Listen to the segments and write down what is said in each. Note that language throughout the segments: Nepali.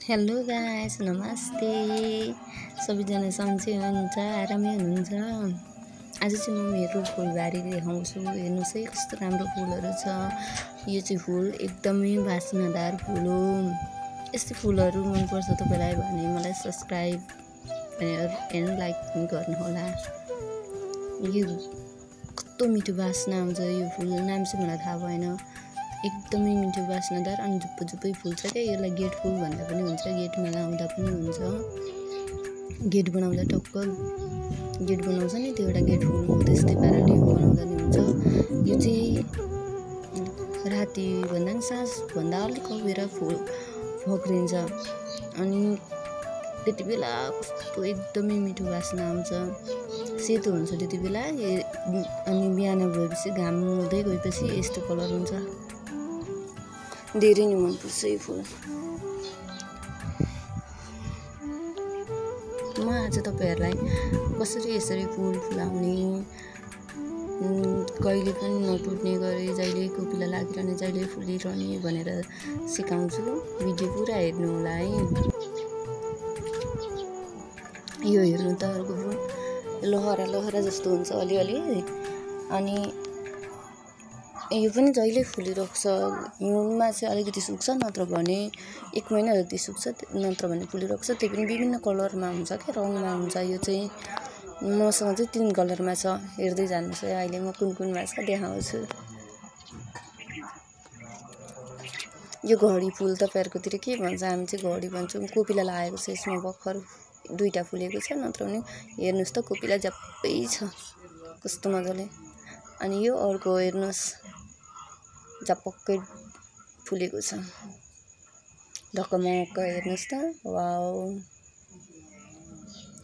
हेलो गाइस, नमस्ते। सबैजना सन्चै हुनुहुन्छ, आरामै हुनुहुन्छ। आज चाहिँ म मेरो फुलबारी देखाउँछु। हेर्नुहोस् है कस्तो राम्रो फुलहरू छ। यो चाहिँ फुल एकदमै बास्नादार फुल हो। यस्तै फुलहरू मनपर्छ तपाईँलाई भने मलाई सब्सक्राइब एन्ड लाइक पनि गर्नुहोला। यो कस्तो मिठो बास्ना आउँछ। यो फुल नाम चाहिँ मलाई थाहा भएन। एकदमै मिठो बास्नादार अनि झुप्पै फुल्छ क्या। यसलाई गेट फुल भन्दा पनि हुन्छ, गेटमा लाउँदा पनि हुन्छ। गेट बनाउँदा टक्क गेट बनाउँछ नि, त्यो एउटा गेट फुल हो। त्यस्तै पाराले बनाउँदा नि हुन्छ। यो चाहिँ रातिभन्दा नि साँझभन्दा अलिक अबेर फुल फक्रिन्छ अनि त्यति बेला कस्तो एकदमै मिठो बास्ना आउँछ। सेतो हुन्छ त्यति बेला अनि बिहान भएपछि घाम हुँदै गएपछि यस्तो कलर हुन्छ। धेरै नै मनपर्छ यो फुल। म आज तपाईँहरूलाई कसरी यसरी फुल फुलाउने, कहिले पनि नटुट्ने गरी जहिले कोपिला लागिरहने, जहिले फुलिरहने भनेर सिकाउँछु। भिडियो पुरा हेर्नु होला है। यो हेर्नु त अर्को फुल लहरा जस्तो हुन्छ अलिअलि, अनि यो पनि जहिले फुलिरहेको छ। हिउँमा चाहिँ अलिकति सुक्छ, नत्र भने 1 महिना जति सुक्छ, नत्र भने फुलिरहेको छ। त्यो पनि विभिन्न कलरमा हुन्छ क्या, रङमा हुन्छ। यो चाहिँ मसँग चाहिँ 3 कलरमा छ। हेर्दै जानुहोस् है। अहिले म कुनमा छ देखाउँछु। यो घडी फुल तपाईँहरूकोतिर के भन्छ? हामी चाहिँ घडी भन्छौँ। कोपिला लागेको छ यसमा, भर्खर 2टा फुलेको छ। नत्र भने हेर्नुहोस् त कोपिला झप्पै छ कस्तो मजाले। अनि यो अर्को हेर्नुहोस्, झपक्कै फुलेको छ ढकमक्क। हेर्नुहोस् त, वाउ।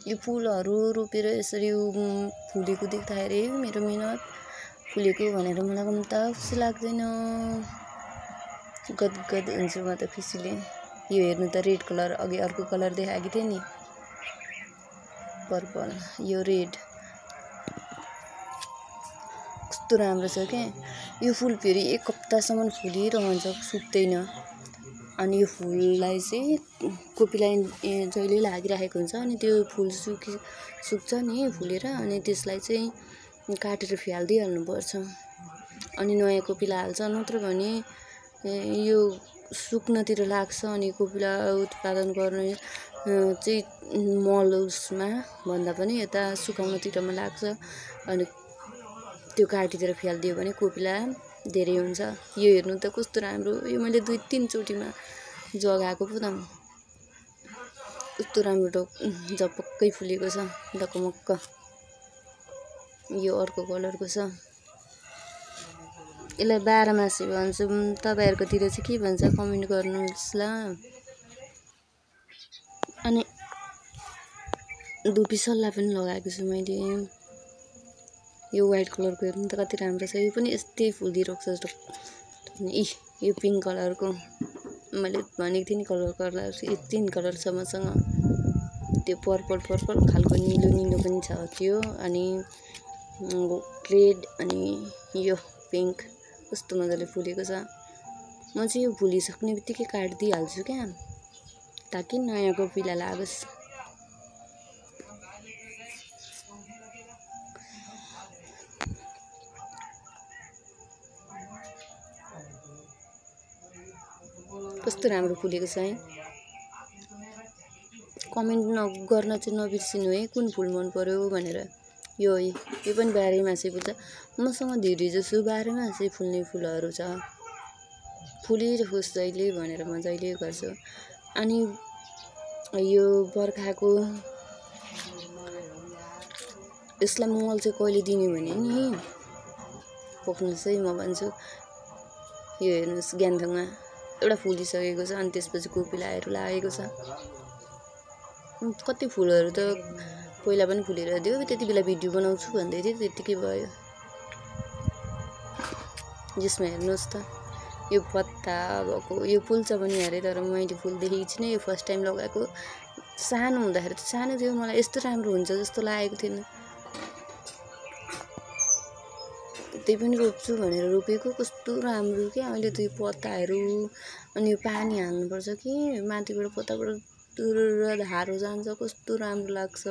यो फुलहरू रोपेर यसरी फुलेको देख्दाखेरि मेरो मेहनत फुलेको भनेर मलाई पनि त खुसी लाग्दैन। गदगद हुन्छु म त खुसीले। यो हेर्नु त रेड कलर, अघि अर्को कलर देखाएको थिएँ नि, पर्पल। यो रेड कस्तो राम्रो छ क्या। यो फुल फेरि 1 हप्तासम्म फुलिरहन्छ, सुक्दैन। अनि यो फुललाई चाहिँ कोपिला जहिले लागिरहेको हुन्छ अनि त्यो फुल सुक्छ नि फुलेर, अनि त्यसलाई चाहिँ काटेर फ्यालिदिइहाल्नुपर्छ अनि नयाँ कोपिला हाल्छ। नत्र भने यो सुक्नतिर लाग्छ अनि कोपिला उत्पादन गर्ने चाहिँ मल उसमा भन्दा पनि यता सुकाउनतिरमा लाग्छ। अनि त्यो काटेर फ्यालिदियो भने कोपिला धेरै हुन्छ। यो हेर्नु त कस्तो राम्रो। यो मैले 2-3 चोटिमा जगाएको पो त। कस्तो राम्रो झपक्कै फुलेको छ ढकमक्क। यो अर्को कलरको छ। यसलाई 12 मासे भन्छौँ। तपाईँहरूकोतिर चाहिँ के भन्छ कमेन्ट गर्नुहोस् ल। अनि धुपी सल्ला पनि लगाएको छु मैले। यो व्हाइट कलरको हेर्नु त कति राम्रो छ। यो पनि यस्तै फुलिरहेको छ। यो पिङ्क कलरको मैले भनेको थिएँ नि, कलर 3 कलर छ मसँग। त्यो पर्पल खालको निलो पनि छ त्यो, अनि रेड अनि यो पिङ्क कस्तो मजाले फुलेको छ। म चाहिँ यो फुलिसक्ने बित्तिकै काटिदिइहाल्छु क्या, ताकि नयाँ कोपिला लागोस्। कस्तो राम्रो फुलेको छ है। कमेन्ट गर्न चाहिँ नबिर्सिनु है, कुन फुल मन पर्यो भनेर। यो पनि 12 मासे फुल्छ। मसँग धेरै जसो 12 मासे फुल्ने फुलहरू छ। फुलिरहोस् जहिले भनेर म जहिले गर्छु। अनि यो बर्खाको यसलाई मल चाहिँ कहिले दिने भने नि पोख्नुहोस् है, म भन्छु। यो हेर्नुहोस्, ग्यान्थङमा एउटा फुलिसकेको छ अनि त्यसपछि कोपिलाहरू लागेको छ। कति फुलहरू त पहिला पनि फुलेर दियो, त्यति बेला भिडियो बनाउँछु भन्दै थियो, त्यतिकै भयो। यसमा हेर्नुहोस् त, यो पत्ता भएको यो फुल्छ पनि अरे, तर मैले फुल देखेको छैन। यो फर्स्ट टाइम लगाएको। सानो हुँदाखेरि त सानो थियो, मलाई यस्तो राम्रो हुन्छ जस्तो लागेको थिएन। त्यही पनि रोप्छु भनेर रोपेको कस्तो राम्रो क्या। अहिले त यो पत्ताहरू अनि यो पानी हाल्नुपर्छ कि माथिबाट पत्ताबाट तुरुर धारो जान्छ, कस्तो राम्रो लाग्छ।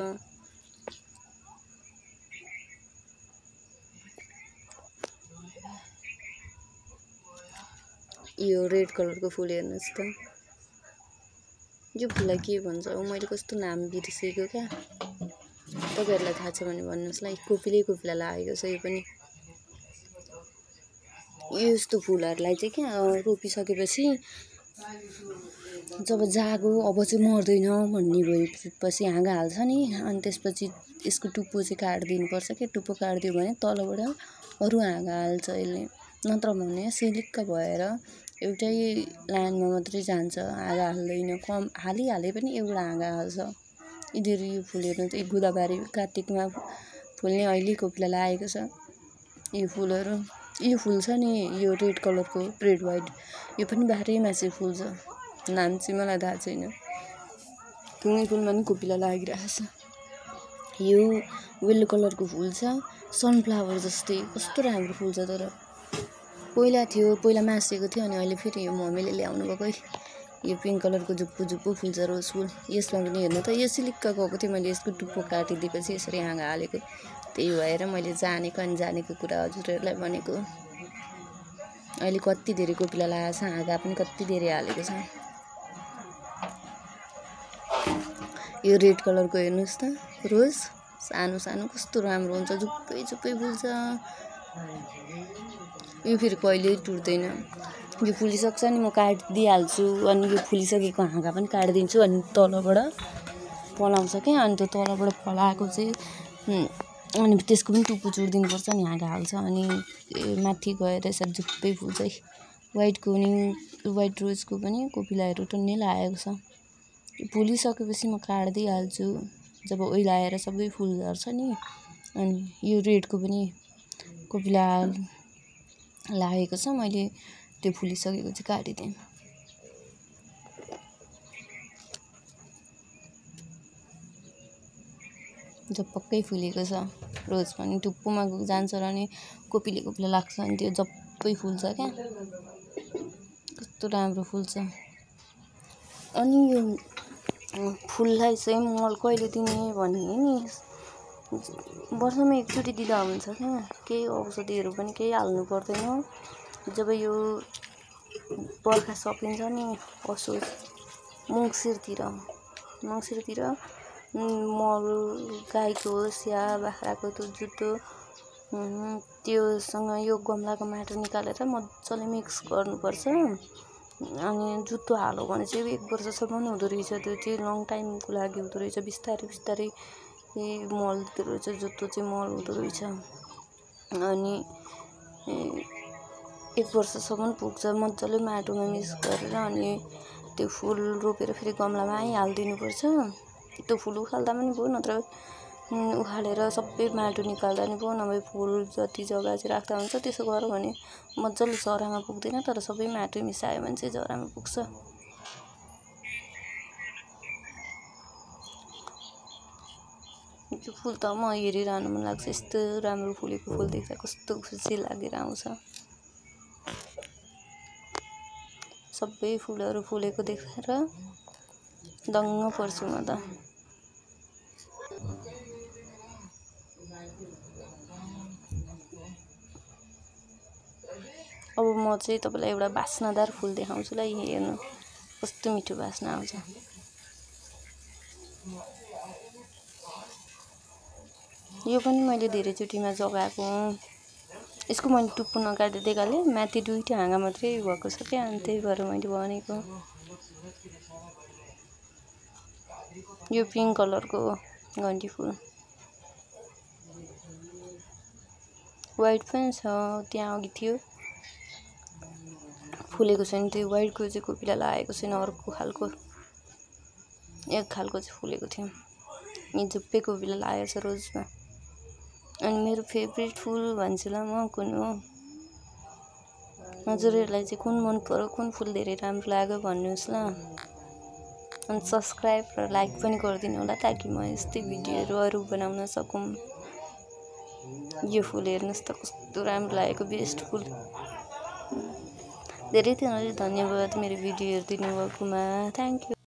यो रेड कलरको फुल हेर्नुहोस् त, यो फुललाई के भन्छ मैले कस्तो नाम बिर्सेको क्या। तपाईँहरूलाई थाहा छ भने भन्नुहोस् ल। कोपिला लागेको छ यो पनि। यस्तो फुलहरूलाई चाहिँ क्या रोपिसकेपछि जब जागो अब चाहिँ मर्दैन भन्ने भएपछि हाँगा हाल्छ नि, अनि त्यसपछि यसको टुप्पो चाहिँ काटिदिनुपर्छ कि। टुप्पो काटिदियो भने तलबाट अरू हाँगा हाल्छ यसले, नत्र भने सिलिक्क भएर एउटै लाइनमा मात्रै जान्छ, हाँगा हाल्दैन। कम हालिहाले पनि एउटा हाँगा हाल्छ। यिनीहरू यो फुल हेर्नु चाहिँ गोदाबारी कार्तिकमा फुल्ने अहिले कोपिला लागेको छ। यो फुलहरू, यो फुल छ नि यो रेड कलरको, रेड वाइट, यो पनि बाह्रैमासे फुल्छ। नाम चाहिँ मलाई थाहा छैन। कुनै फुलमा पनि कोपिला लागिरहेको छ। यो येल्लो कलरको फुल छ, सनफ्लावर जस्तै, कस्तो राम्रो फुल्छ। तर पहिला मासेको थियो अनि अहिले फेरि यो मम्मीले ल्याउनु भएको है। यो पिङ्क कलरको झुप्पु फुल्छ रोज फुल। यसमा पनि हेर्नु त, यो सिलिक्क गएको थियो, मैले यसको टुप्पो काटिदिएपछि यसरी हाँगा हालेको। त्यही भएर मैले जानेको अनजानेको कुरा हजुरहरूलाई भनेको। अहिले कति धेरै कोपिला लागेको छ, हाँगा पनि कति धेरै हालेको छ। यो रेड कलरको हेर्नुहोस् त रोज, सानो सानो कस्तो राम्रो हुन्छ, झुप्पै फुल्छ। यो फेरि कहिल्यै टुट्दैन। यो फुलिसक्छ नि म काटिदिइहाल्छु, अनि यो फुलिसकेको हाँगा पनि काटिदिन्छु, अनि तलबाट पलाउँछ क्या। अनि त्यो तलबाट पलाएको चाहिँ अनि त्यसको पनि टुप्पो चुडिदिनुपर्छ, अनि हाँगा हाल्छ, अनि माथि गएर यसरी झुप्पै फुल्छ है। वाइट रोजको पनि कोपिलाहरू टन्नै लागेको छ। फुलिसकेपछि म काटिदिइहाल्छु जब ओइलाएर सबै फुल झर्छ नि। अनि यो रेडको पनि कोपिला लागेको छ, मैले त्यो फुलिसकेको चाहिँ काटिदिएँ। झपक्कै फुलेको छ। रोज पनि टुप्पोमा जान्छ र नि कोपिला लाग्छ, अनि त्यो झप्पै फुल्छ क्या। कस्तो राम्रो फुल्छ। अनि यो फुललाई चाहिँ मल कहिले दिने भने नि वर्षमा एकचोटि दिँदा हुन्छ क्या। केही औषधिहरू पनि केही हाल्नु पर्दैन। जब यो बर्खा सकिन्छ नि, असोज मङ्सिरतिर मल गाईको होस् या बाख्राको जुत्तो, त्योसँग यो गमलाको माटो निकालेर मजाले मिक्स गर्नुपर्छ। अनि जुत्तो हाल्यो भने चाहिँ 1 वर्षसम्म हुँदो रहेछ। त्यो चाहिँ लङ टाइमको लागि हुँदो रहेछ। बिस्तारै मल हुँदो रहेछ, जुत्तो चाहिँ मल हुँदो रहेछ। अनि 1 वर्षसम्म पुग्छ। मजाले माटोमा मिक्स गरेर अनि त्यो फुल रोपेर फेरि गमलामा हालिदिनुपर्छ। त्यो फुल उखाल्दा पनि भयो, नत्र उखालेर सबै माटो निकाल्दा नि भयो, नभए फुल जति जग्गा चाहिँ राख्दा हुन्छ। त्यसो गर्यो भने मजाले जरामा पुग्दैन, तर सबै माटो मिसायो भने चाहिँ जरामा पुग्छ। त्यो फुल त म हेरिरहनु मन लाग्छ। यस्तो राम्रो फुलेको फुल देख्दा कस्तो खुसी लागेर आउँछ। सबै फुलहरू फुलेको देखेर दङ्ग पर्छु म त। अब म चाहिँ तपाईँलाई एउटा बास्नादार फुल देखाउँछु ल। हेर्नु कस्तो मिठो बास्ना आउँछ। यो पनि मैले धेरैचोटिमा जगाएको हुँ। यसको मैले टुप्पो नकाटिदिएकाले माथि 2टा हाँगा मात्रै भएको छ क्या, अनि त्यही भएर मैले भनेको। यो पिङ्क कलरको घन्टी फुल, वाइट पनि छ, त्यहाँ अघि थियो फुलेको छैन। त्यो वाइटको चाहिँ कोपिला लागेको छैन, अर्को खालको एक खालको चाहिँ फुलेको थियो। यी झुप्पे कोपिला लागेको छ रोजमा। अनि मेरो फेभरेट फुल भन्छु ल म कुन हो। हजुरहरूलाई चाहिँ कुन मन पर्यो, कुन फुल धेरै राम्रो लाग्यो भन्नुहोस् ल। अनि सब्सक्राइब र लाइक पनि गरिदिनु होला, ताकि म यस्तै भिडियोहरू अरू बनाउन सकौँ। यो फुल हेर्नुहोस् त कस्तो राम्रो लागेको, बेस्ट फुल। धेरै धेरै धन्यवाद मेरो भिडियो हेरिदिनु भएकोमा। Thank you.